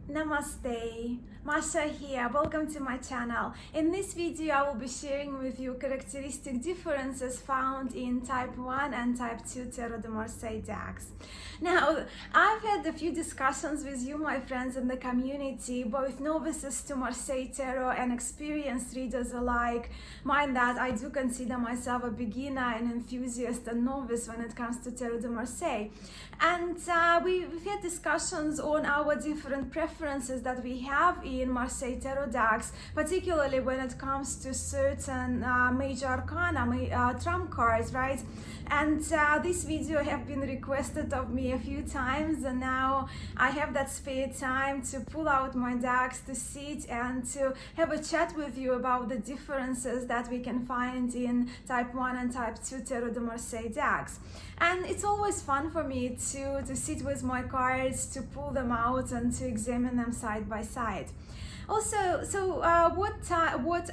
Namaste, Marselle here. Welcome to my channel. In this video I will be sharing with you characteristic differences found in type 1 and type 2 Tarot de Marseille decks. Now, I've had a few discussions with you, my friends in the community, both novices to Marseille Tarot and experienced readers alike. Mind that I do consider myself a beginner, an enthusiast, and novice when it comes to Tarot de Marseille. And we've had discussions on our different preferences that we have in Marseille Tarot decks, particularly when it comes to certain major arcana, trump cards, right? And this video have been requested of me a few times, and now I have that spare time to pull out my decks, to sit and to have a chat with you about the differences that we can find in type 1 and type 2 Tarot de Marseille decks. And it's always fun for me to sit with my cards, to pull them out and to examine them side by side. Also, what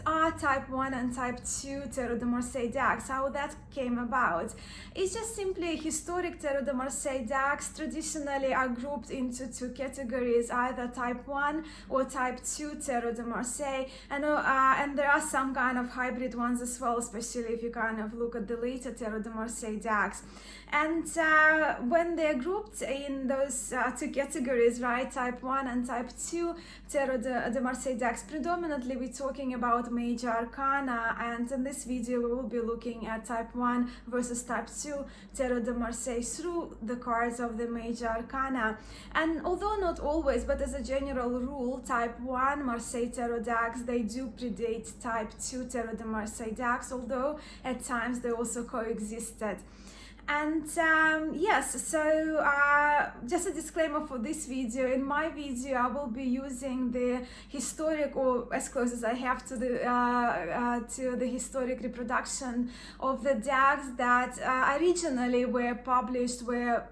are type 1 and type 2 Tarot de Marseille decks? How that came about? It's just simply historic Tarot de Marseille decks traditionally are grouped into two categories, either type 1 or type 2 Tarot de Marseille, and there are some kind of hybrid ones as well, especially if you kind of look at the later Tarot de Marseille decks. And when they're grouped in those two categories, right, type 1 and type 2 Tarot de Marseille decks, predominantly we're talking about major arcana, and in this video we will be looking at type 1 versus type 2 Tarot de Marseille through the cards of the major arcana. And although not always, but as a general rule, type 1 Marseille Tarot decks, they do predate type 2 Tarot de Marseille decks, although at times they also coexisted. And yes, so just a disclaimer for this video. In my video I will be using the historic, or as close as I have to the historic reproduction of the decks that originally were published, were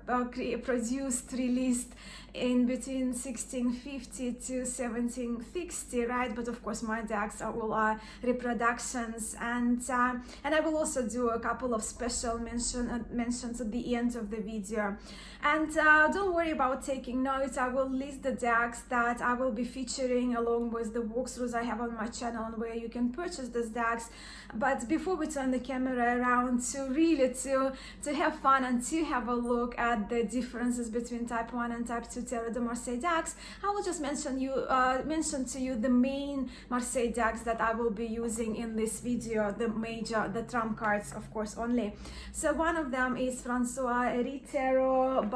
produced, released in between 1650 to 1760, right? But of course my decks are all reproductions, and I will also do a couple of special mentions at the end of the video. And don't worry about taking notes. I will list the decks that I will be featuring along with the walkthroughs I have on my channel and where you can purchase these decks. But before we turn the camera around, to have fun and to have a look at the differences between type 1 and type 2 Tarot de Marseille decks, I will just mention to you the main Marseille decks that I will be using in this video, the trump cards, of course, only. So one of them is François-Henri Tarot,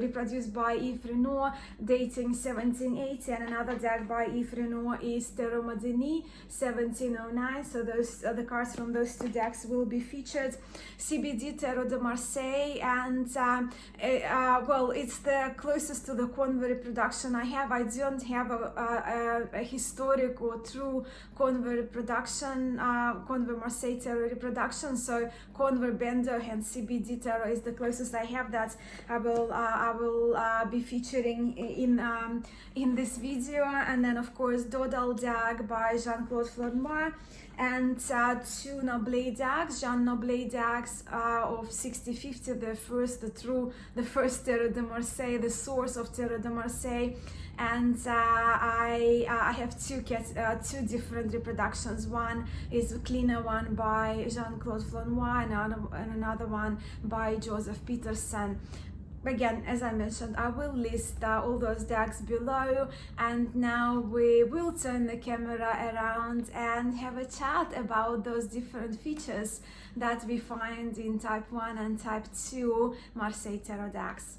reproduced by Yves Renoir, dating 1780, and another deck by Yves Renoir is Tarot Madeni, 1709. So those the cards from those two decks will be featured. CBD Tarot de Marseille, and well, it's the closest to the convert reproduction I have. I don't have a historic or true convert reproduction, convert Marseille Tarot reproduction. So convert Bendo and CBD Tarot is the closest I have that I will be featuring in this video. And then of course Dodal deck by Jean-Claude Flournoy, and two Noblet decks, Jean Noblet decks of 1650, the first Tarot de Marseille, the source of Tarot de Marseille. And I have two different reproductions. One is a cleaner one by Jean-Claude Flournoy, and another one by Joseph Peterson. Again, as I mentioned, I will list all those decks below, and now we will turn the camera around and have a chat about those different features that we find in type 1 and type 2 Marseille Tarot decks.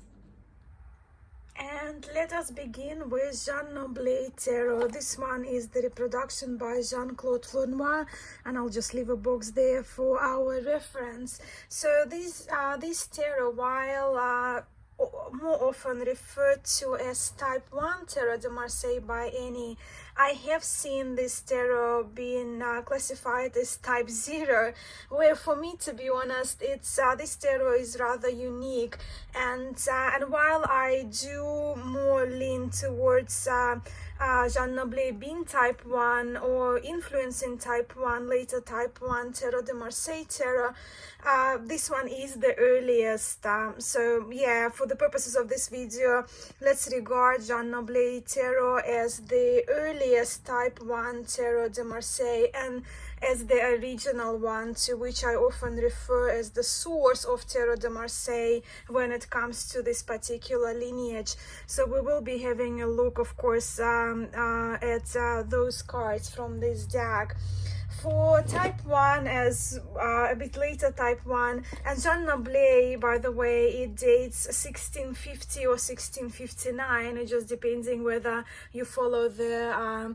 And let us begin with Jean Noblet Tarot. This one is the reproduction by Jean-Claude Flournoy, and I'll just leave a box there for our reference. So this tarot, while more often referred to as type 1 Tarot de Marseille by any, I have seen this tarot being classified as type 0, where for me, to be honest, it's this tarot is rather unique. And while I do more lean towards Janna Blattero being type 1 or influencing type 1, later type 1, Tarot de Marseille Tarot. This one is the earliest. So yeah, for the purposes of this video, let's regard Janna Blattero as the earliest type 1 Tarot de Marseille and as the original one, to which I often refer as the source of Tarot de Marseille when it comes to this particular lineage. So we will be having a look, of course, at those cards from this deck. For type 1, as a bit later type 1, and Janna Blattero, by the way, it dates 1650 or 1659, it just depending whether you follow the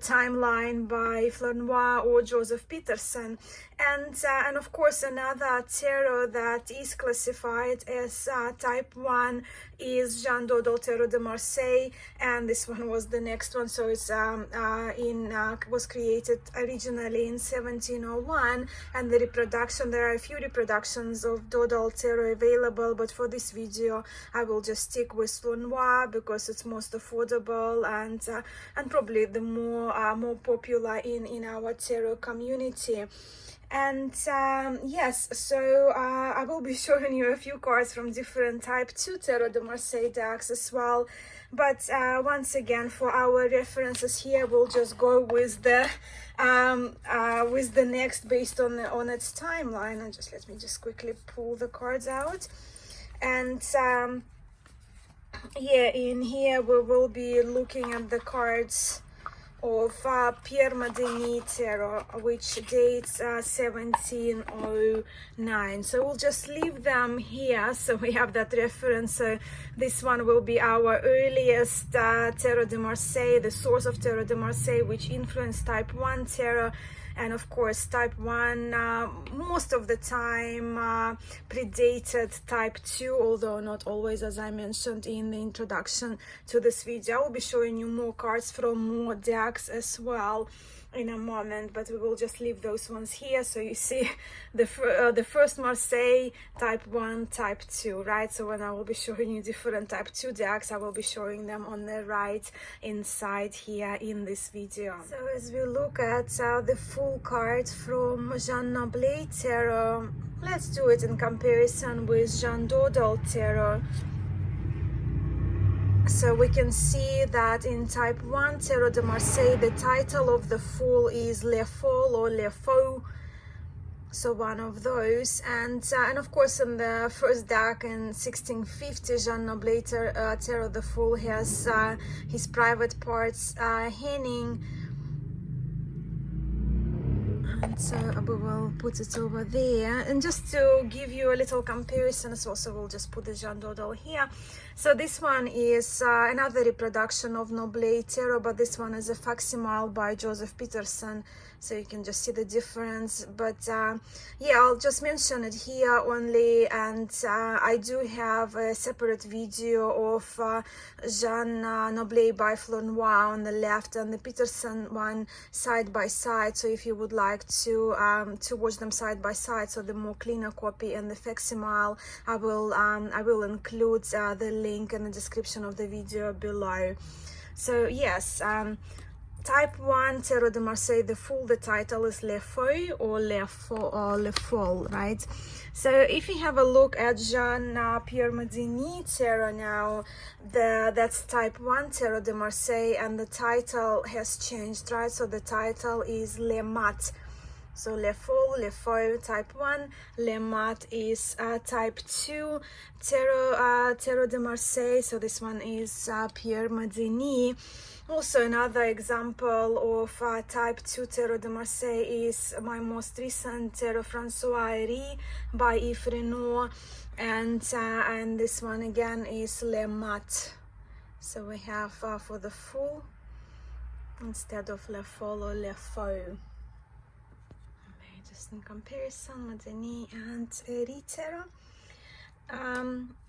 timeline by Fleur or Joseph Peterson. And of course, another tarot that is classified as type 1 is Jean Dodal Tarot de Marseille, and this one was the next one. So it's was created originally in 1701, and the reproduction, there are a few reproductions of Dodal Tarot available, but for this video I will just stick with Fleur because it's most affordable and probably the more popular in our tarot community. And yes, so I will be showing you a few cards from different type 2 Tarot de Marseille decks as well, but once again, for our references here, we'll just go with the next based on its timeline. And just let me just quickly pull the cards out. And yeah, in here we will be looking at the cards of Pierre Madeni Tarot, which dates 1709. So we'll just leave them here so we have that reference. So this one will be our earliest Tarot de Marseille, the source of Tarot de Marseille, which influenced type 1 tarot. And of course, type 1 most of the time predated type 2, although not always, as I mentioned in the introduction to this video. I will be showing you more cards from more decks as well in a moment, but we will just leave those ones here. So you see the first Marseille, type 1, type 2, right? So when I will be showing you different type 2 decks, I will be showing them on the right inside here in this video. So as we look at the full card from Janna Blattero, let's do it in comparison with Jean Dodal Tarot. So we can see that in type 1 Tarot de Marseille, the title of the Fool is Le Fool or Le Faux, so one of those. And of course, in the first deck in 1650, Janna Blattero Tarot the Fool has his private parts hanging. And so we will put it over there, and just to give you a little comparison as well, so we'll just put the Jean Dodal here. So this one is another reproduction of Noble Tarot, but this one is a facsimile by Joseph Peterson, so you can just see the difference. But yeah, I'll just mention it here only, and I do have a separate video of Jean Noble by Fleur on the left and the Peterson one side by side. So if you would like to watch them side by side, so the more cleaner copy and the facsimile, I will include the link in the description of the video below. So yes, type 1 Tarot de Marseille the Fool, the title is Le Faux or Le Fool, right? So if you have a look at Jean Pierre Madeni Tarot now, that's type 1 Tarot de Marseille, and the title has changed, right? So the title is Le Mat. So Le Fool, Le Faux, type 1, Le Mat is type 2 Tarot de Marseille. So this one is Pierre Madeni. Also, another example of type 2 Tarot de Marseille is my most recent Tarot François Herry by Yves Renoir, and this one again is Le Mat. So we have for the Fool instead of Le Fool or Le Faux. Just in comparison, Madeni and Herry Tarot.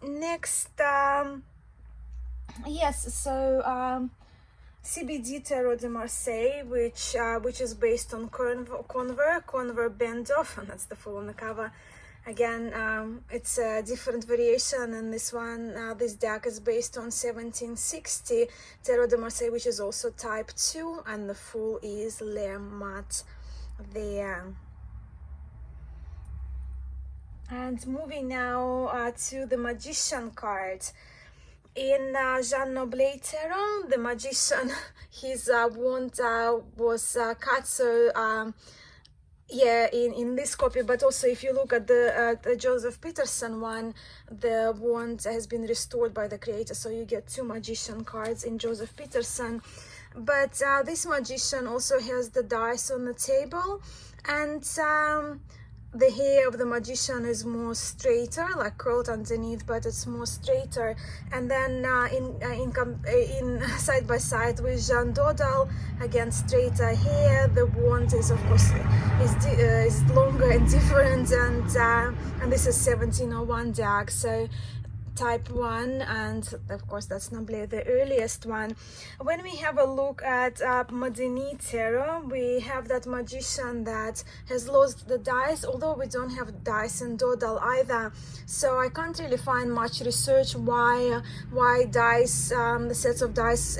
Next, yes, so CBD Tarot de Marseille, which is based on Conver Bendorf, and that's the Fool on the cover, Again, it's a different variation, and this one, this deck is based on 1760 Tarot de Marseille, which is also type 2, and the Fool is Le Mat there. And moving now to the Magician card. In Janna Blattero, the Magician, his wand was cut, so yeah, in this copy, but also if you look at the Joseph Peterson one, the wand has been restored by the creator, so you get 2 Magician cards in Joseph Peterson. But this Magician also has the dice on the table, and the hair of the Magician is more straighter, like curled underneath, but it's more straighter. And then in side by side with Jean Dodal, again straighter hair. The wand is of course is longer and different, and this is 1701 deck, so type 1, and of course that's normally the earliest one. When we have a look at Madini Tarot, we have that Magician that has lost the dice, although we don't have dice in Dodal either, so I can't really find much research why dice, the sets of dice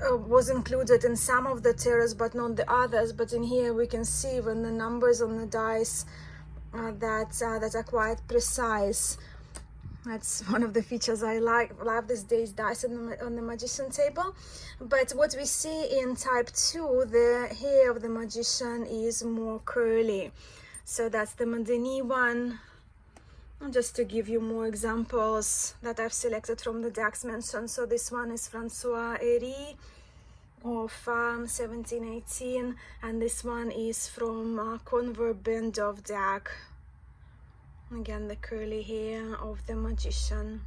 was included in some of the tarots but not the others. But in here we can see when the numbers on the dice that are quite precise. That's one of the features I love these days, dice on the Magician table. But what we see in type 2, the hair of the Magician is more curly, so that's the Madini one. And just to give you more examples that I've selected from the decks mentioned, so this one is Francois Héry of 1718, and this one is from Convert Bendov deck. Again, the curly hair of the Magician.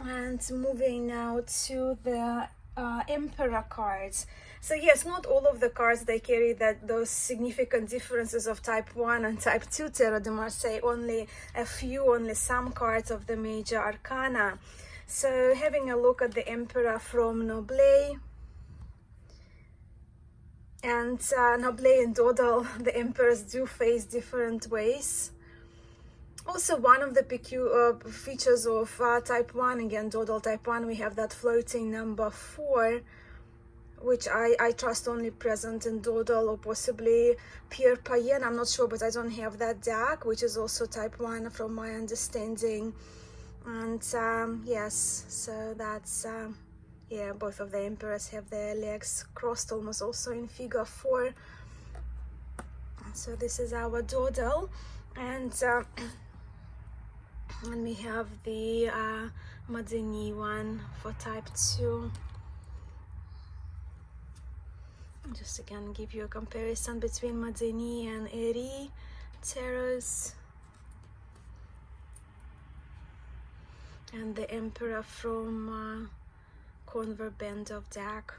And moving now to the Emperor cards. So yes, not all of the cards they carry those significant differences of type 1 and type 2 Tarot de Marseille, only a few, only some cards of the major arcana. So having a look at the Emperor from Noblet, and Noblet and Dodal, the emperors do face different ways. Also, one of the features of type 1, again Dodal type 1, we have that floating number 4, which I trust only present in Dodal or possibly Pierre Payen, I'm not sure, but I don't have that deck, which is also type 1 from my understanding. And yes, so that's yeah, both of the emperors have their legs crossed almost also in figure 4. So this is our Dodal, and we have the Madini one for type 2. Just again give you a comparison between Madini and Héry tarots, and the Emperor from Convert Bendov deck.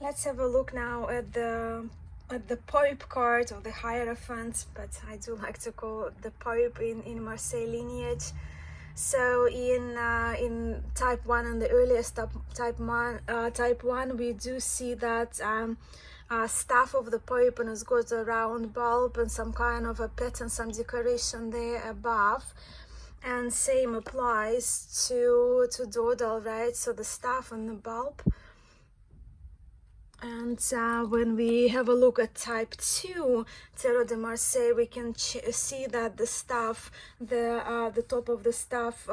Let's have a look now at the Pope card, or the Hierophant, but I do like to call it the Pope in Marseille lineage. So in type 1 and the earliest type 1, we do see that staff of the Pope, and it's got a round bulb and some kind of a pattern, some decoration there above. And same applies to Dodal, right? So the staff and the bulb. And when we have a look at type 2 Tarot de Marseille, we can see that the staff, the top of the staff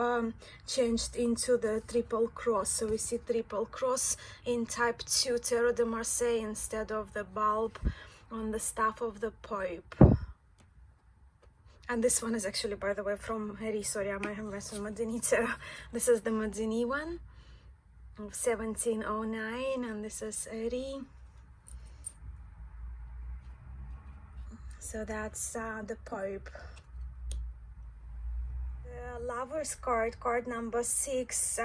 changed into the triple cross. So we see triple cross in type 2 Tarot de Marseille instead of the bulb on the staff of the Pope. And this one is actually, by the way, from Héry. Sorry, I might have mentioned Madini Tarot. This is the Madini one of 1709, and this is Héry. So that's the Pope. The Lover's card, card number 6,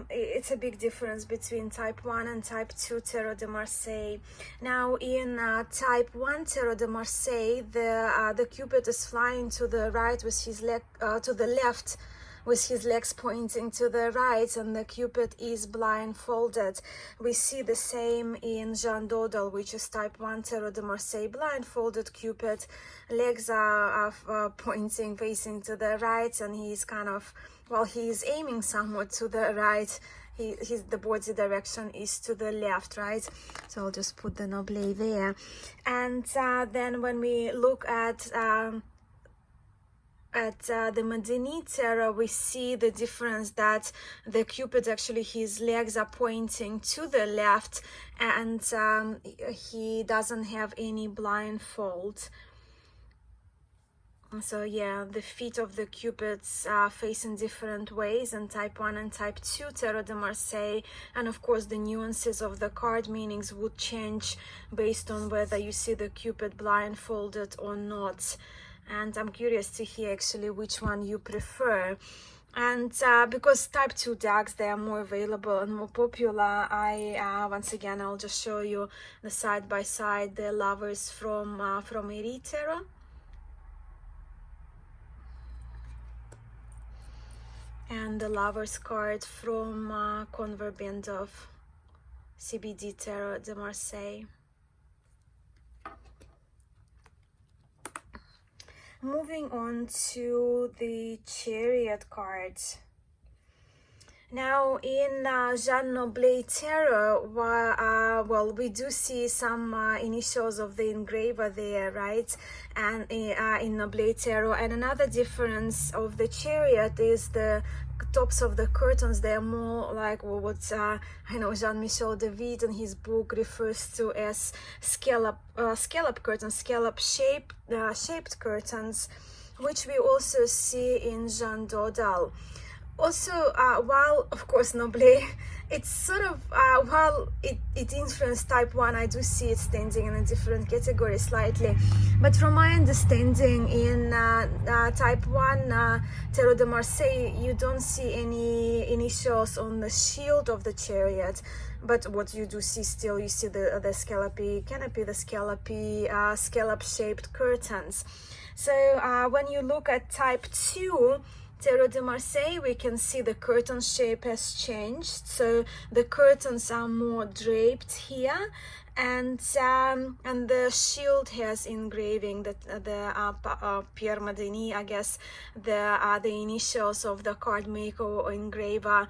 it's a big difference between type 1 and type 2 Tarot de Marseille. Now in type 1 Tarot de Marseille, the Cupid is flying to the right with his leg, to the left with his legs pointing to the right, and the Cupid is blindfolded. We see the same in Jeanne d'Odal, which is type 1 Tarot de Marseille, blindfolded Cupid, legs are pointing, facing to the right, and he's kind of, well, he's aiming somewhat to the right. The body direction is to the left, right? So I'll just put the Noble there. And then when we look at the Madini Tarot, we see the difference that the Cupid, actually his legs are pointing to the left, and he doesn't have any blindfold. So yeah, the feet of the Cupids face in different ways in type 1 and type 2 Tarot de Marseille, and of course the nuances of the card meanings would change based on whether you see the Cupid blindfolded or not. And I'm curious to hear actually which one you prefer. And because type 2 decks, they are more available and more popular, once again I'll just show you the side by side, the Lovers from Eri Tarot. And the Lovers card from Convert Band of CBD Tarot de Marseille. Moving on to the Chariot cards. Now in Janna Blattero, well, we do see some initials of the engraver there, right? And in Blattero, and another difference of the Chariot is the tops of the curtains. They are more like what I know Jean-Michel David in his book refers to as scallop curtains, scallop shaped curtains, which we also see in Jeanne d'Odal. Also, while of course Noble, it's sort of while it influenced type 1, I do see it standing in a different category slightly, but from my understanding in type 1 Tarot de Marseille, you don't see any initials on the shield of the Chariot, but what you do see still, you see the scallopy canopy, the scallopy scallop shaped curtains. So when you look at type 2 Tarot de Marseille, we can see the curtain shape has changed, so the curtains are more draped here, and the shield has engraving the Pierre Madini, I guess the initials of the card maker or engraver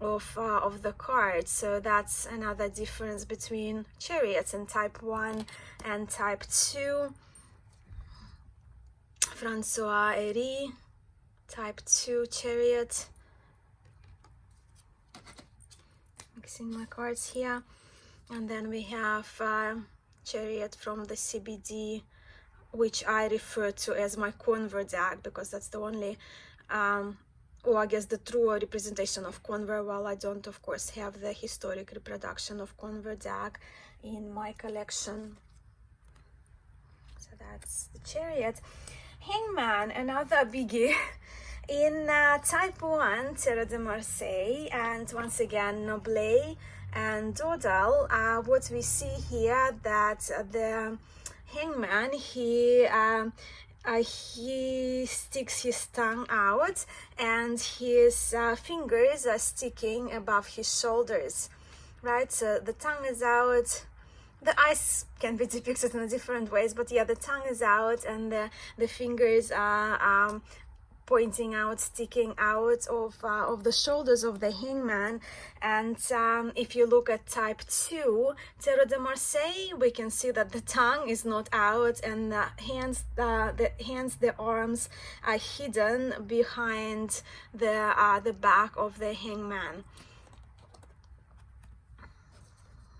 of the card. So that's another difference between Chariots in type 1 and type 2. François Eri, type 2 Chariot. Mixing my cards here. And then we have Chariot from the CBD, which I refer to as my Convert deck, because that's the only, or I guess the true representation of Convert, while I don't of course have the historic reproduction of Convert deck in my collection. So that's the Chariot. Hangman, another biggie. In type 1 Tarot de Marseille, and once again Noble and Dodal, what we see here that the Hangman, he sticks his tongue out, and his fingers are sticking above his shoulders, right? So the tongue is out. The eyes can be depicted in different ways, but yeah, the tongue is out, and the fingers are pointing out, sticking out of the shoulders of the Hangman. And if you look at type 2 Tarot de Marseille, we can see that the tongue is not out, and the arms are hidden behind the back of the Hangman.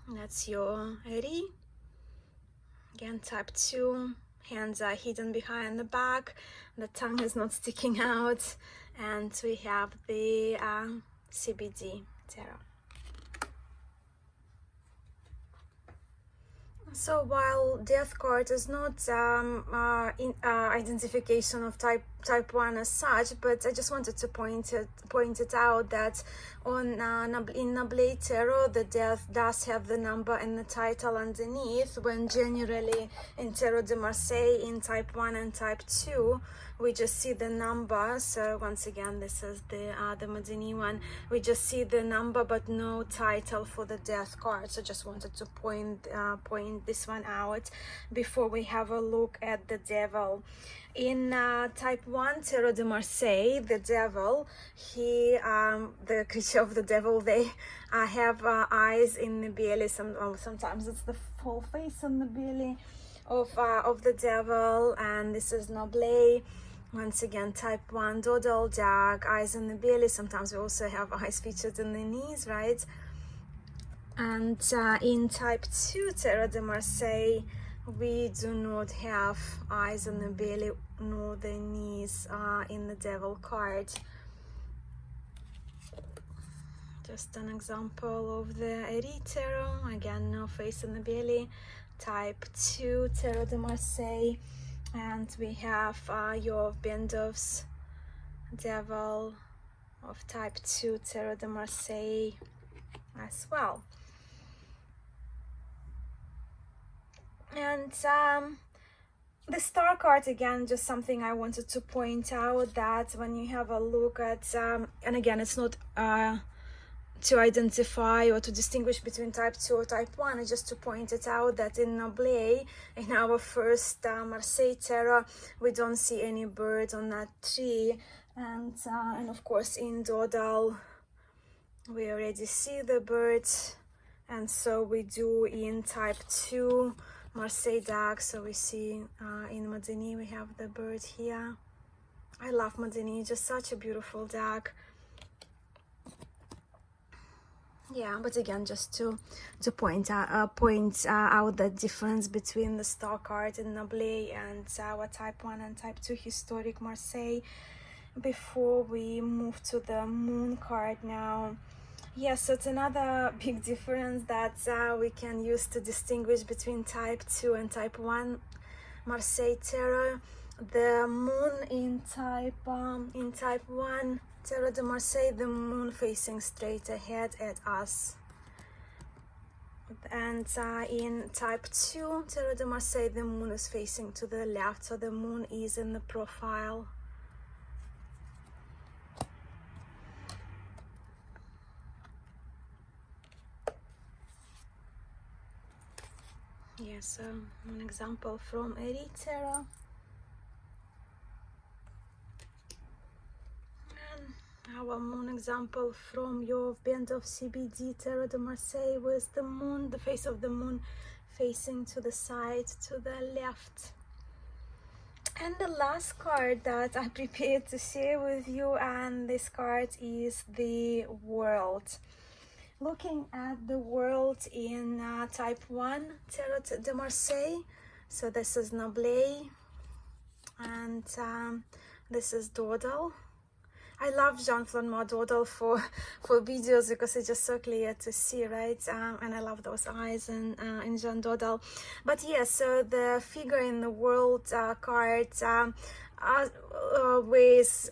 That's your Eri. Again, type 2, hands are hidden behind the back, the tongue is not sticking out, and we have the CBD Tarot. So while Death card is not identification of type type 1 as such, but I just wanted to point it out that on in Noblet Tarot, the death does have the number and the title underneath, when generally in Tarot de Marseille in type 1 and type 2 we just see the number. So once again, this is the Madini one. We just see the number but no title for the death card. So just wanted to point this one out before we have a look at the devil. In type 1 Tarot de Marseille, the devil, the creature of the devil, they have eyes in the belly. Sometimes it's the full face on the belly of the devil, and this is Noblet. Once again, type 1 Dodal, dark, eyes in the belly. Sometimes we also have eyes featured in the knees, right? And in type 2 Tarot de Marseille, we do not have eyes on the belly nor the knees in the devil card. Just an example of the Eri Tarot. Again, no face in the belly. Type 2 Tarot de Marseille. And we have Yoav Bendov's devil of type 2 Tarot de Marseille as well. And the star card, again, just something I wanted to point out, that when you have a look at, and again, it's not to identify or to distinguish between type 2 or type 1, it's just to point it out that in Noblet, in our first Marseille Tarot, we don't see any bird on that tree, and of course in Dodal we already see the bird, and so we do in type 2 Marseille deck. So we see in Madini we have the bird here. I love Madini, just such a beautiful deck. Yeah, but again, just to point out the difference between the star card in Noblet and our type 1 and type 2 historic Marseille, before we move to the moon card now. Yeah, so it's another big difference that we can use to distinguish between type 2 and type 1 Marseille Tarot. The moon in type 1 Tarot de Marseille, the moon facing straight ahead at us. And in type 2 Tarot de Marseille, the moon is facing to the left, so the moon is in the profile. Yeah, so an example from Eri Tarot. Our moon example from Yoav Bendov CBD Tarot de Marseille, with the moon, the face of the moon facing to the side, to the left. And the last card that I prepared to share with you, and this card is the World. Looking at the World in type 1 Tarot de Marseille, so this is Noblet, and this is Dodal. I love Jean-Claude Dodal for videos because it's just so clear to see, right? And I love those eyes in Jean Dodal. But yeah, so the figure in the World card wears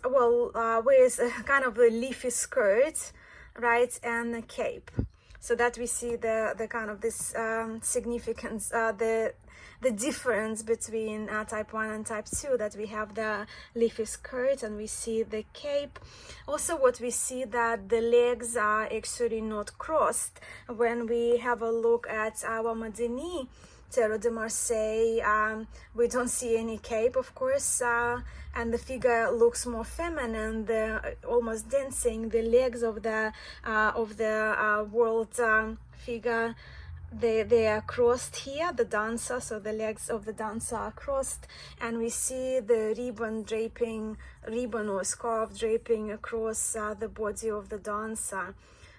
kind of a leafy skirt, right, and a cape. So that we see the kind of this significance, the difference between type 1 and type 2, that we have the leafy skirt and we see the cape. Also what we see, that the legs are actually not crossed. When we have a look at our Madini Tarot de Marseille, we don't see any cape, of course, and the figure looks more feminine, almost dancing. The legs of the World figure, they are crossed here, the dancer, so the legs of the dancer are crossed, and we see the ribbon or scarf draping across the body of the dancer.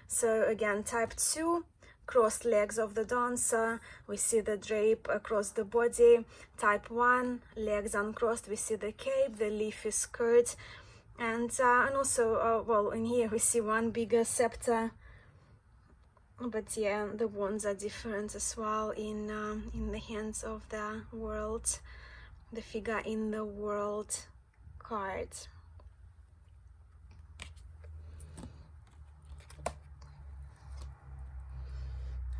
So again, type 2, crossed legs of the dancer, we see the drape across the body. Type 1, legs uncrossed, we see the cape, the leafy skirt, and also well, in here we see one bigger scepter. But yeah, the wands are different as well in the hands of the World. The figure in the World card.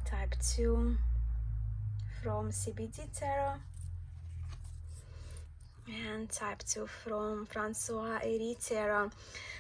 Type 2 from CBD Tarot, and type 2 from Francois-Héry Tarot.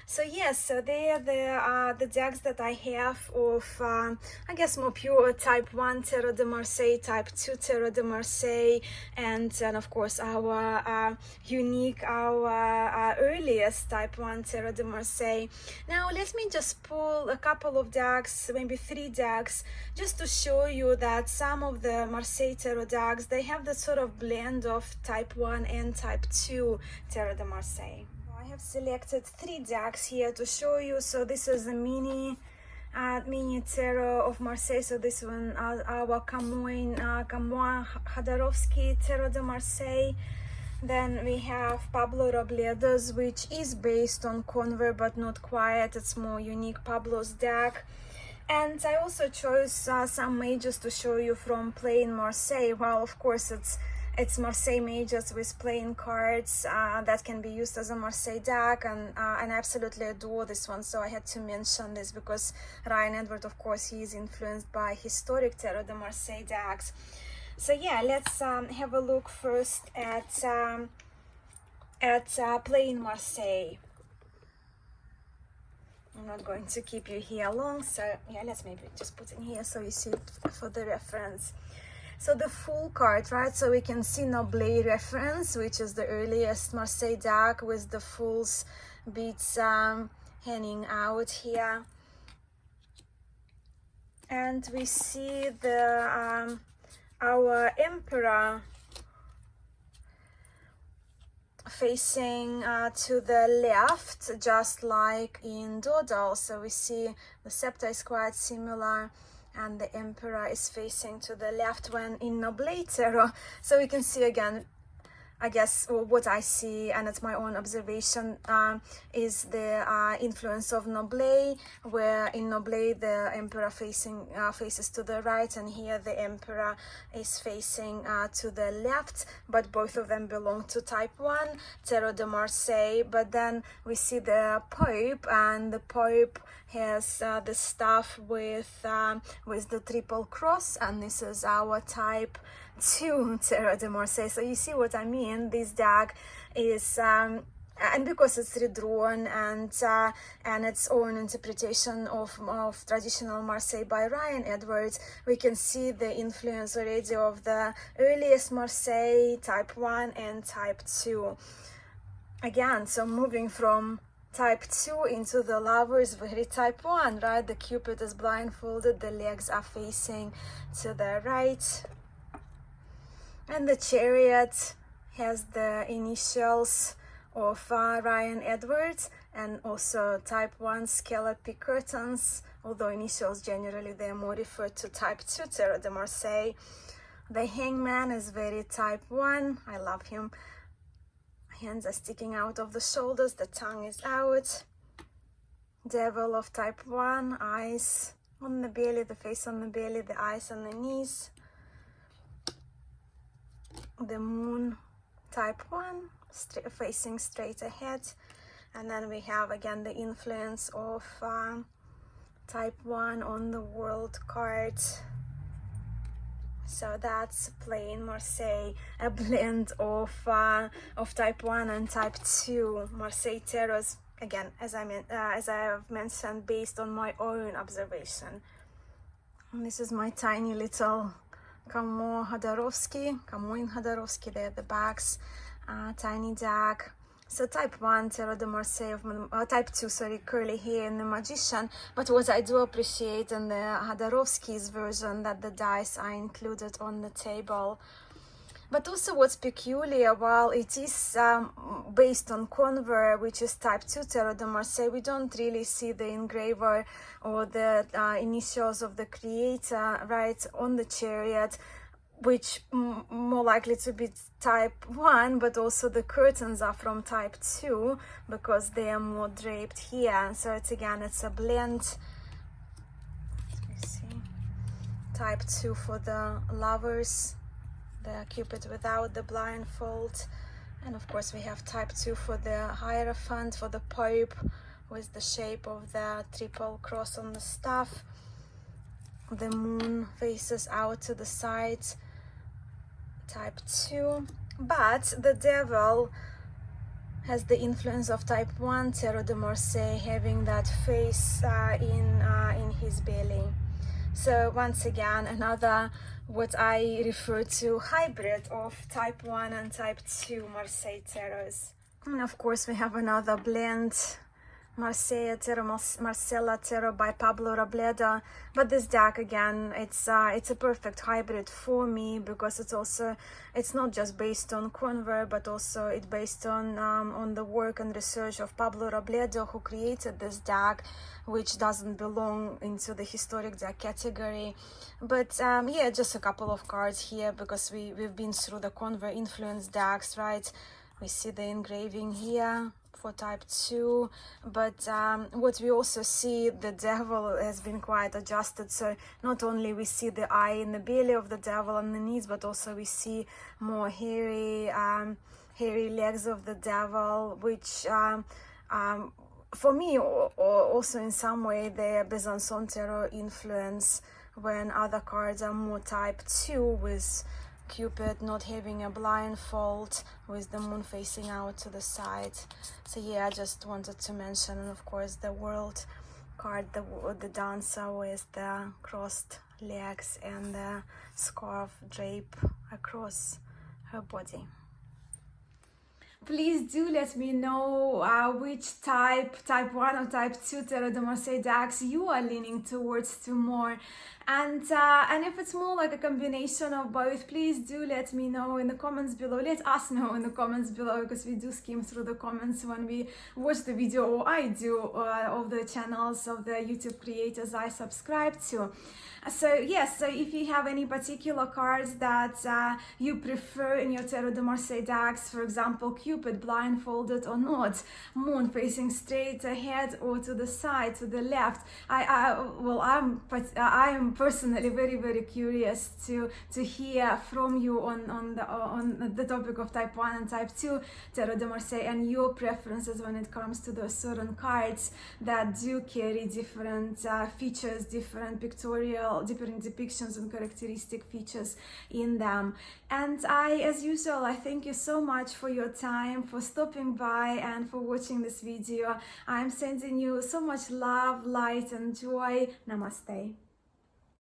So yes, so they are the decks that I have of, I guess, more pure type 1 Tarot de Marseille, type 2 Tarot de Marseille, and of course our unique, our earliest type 1 Tarot de Marseille. Now let me just pull a couple of decks, maybe 3 decks, just to show you that some of the Marseille Tarot decks, they have the sort of blend of type 1 and type 2 Tarot de Marseille. I have selected 3 decks here to show you. So this is a mini tarot of Marseille. So this one, our Camoin Khadorovsky Tarot de Marseille. Then we have Pablo Robledo's, which is based on Convert but not quite. It's more unique Pablo's deck. And I also chose some majors to show you from plain Marseille. Well, of course it's Marseille majors with playing cards that can be used as a Marseille deck, and I absolutely adore this one, so I had to mention this because Ryan Edward, of course, he is influenced by historic Tarot de Marseille decks. So yeah, let's have a look first at plain Marseille. I'm not going to keep you here long, so yeah, let's maybe just put in here so you see it for the reference. So the full card, right? So we can see Noblet reference, which is the earliest Marseille deck with the fools beads hanging out here. And we see the our Emperor facing to the left, just like in Dodal. So we see the scepter is quite similar, and the Emperor is facing to the left when in Noblet Tarot. So we can see again, I guess, what I see, and it's my own observation, is the influence of Noblet, where in Noblet the Emperor faces to the right, and here the Emperor is facing to the left, but both of them belong to type 1 Tarot de Marseille. But then we see the Pope, and the Pope has the staff with the triple cross, and this is our type 2 Tarot de Marseille. So you see what I mean? This deck is and because it's redrawn and its own interpretation of traditional Marseille by Ryan Edwards, we can see the influence already of the earliest Marseille, type 1 and type 2. Again, so moving from type 2 into the Lovers, very type 1, right? The Cupid is blindfolded, the legs are facing to the right. And the Chariot has the initials of Ryan Edwards, and also type 1 scallopy curtains, although initials generally they are more referred to type 2 Tarot de Marseille. The Hangman is very type 1. I love him. Hands are sticking out of the shoulders, the tongue is out. Devil of type 1, eyes on the belly, the face on the belly, the eyes on the knees. The Moon, type 1, facing straight ahead. And then we have again the influence of type 1 on the World card. So that's plain Marseille, a blend of type 1 and type 2 Marseille tarots. Again, as I have mentioned, based on my own observation. And this is my tiny little Camoin Khadorovsky, they're the backs, tiny deck. So type 1 Tarot de Marseille, type 2, sorry, curly hair in the Magician. But what I do appreciate in the Khadorovsky's version, that the dice are included on the table. But also what's peculiar, while it is based on Convert, which is type 2 Tarot de Marseille, we don't really see the engraver or the initials of the creator, right, on the Chariot, which more likely to be type 1, but also the curtains are from type 2 because they are more draped here. So it's a blend. Let me see. Type 2 for the Lovers, the Cupid without the blindfold, And of course we have type 2 for the Hierophant, for the Pope, with the shape of the triple cross on the staff. The moon faces out to the side, type 2. But the devil has the influence of type 1, Tarot de Marseille, having that face in his belly. So once again, another what I refer to hybrid of type 1 and type 2 Marseille tarots. And of course we have another blend, Marseille Tarot, Marselle Tarot by Pablo Robledo. But this deck again, it's a perfect hybrid for me, because it's not just based on convert, but also it's based on the work and research of Pablo Robledo, who created this deck, which doesn't belong into the historic deck category. But yeah, just a couple of cards here, because we've been through the convert influence decks, right? We see the engraving here for type 2, but what we also see, the devil has been quite adjusted. So not only we see the eye in the belly of the devil and the knees, but also we see more hairy legs of the devil, which for me also in some way they're Besançon Tarot influence, when other cards are more type 2, with Cupid not having a blindfold, with the moon facing out to the side. So yeah, I just wanted to mention. And of course the World card, the dancer with the crossed legs and the scarf drape across her body. Please do let me know which type 1 or type 2 Tarot de Marseille decks you are leaning towards to more. And if it's more like a combination of both, please do let me know in the comments below. Let us know in the comments below, because we do skim through the comments when we watch the video, or I do, of the channels of the YouTube creators I subscribe to. So yes, so if you have any particular cards that you prefer in your Tarot de Marseille decks, for example, Cupid blindfolded or not, moon facing straight ahead or to the side, to the left, I am personally very curious to hear from you on the topic of type 1 and type 2 Tarot de Marseille, and your preferences when it comes to those certain cards that do carry different features, different depictions and characteristic features in them. And as usual, I thank you so much for your time, for stopping by and for watching this video. I'm sending you so much love, light and joy. Namaste.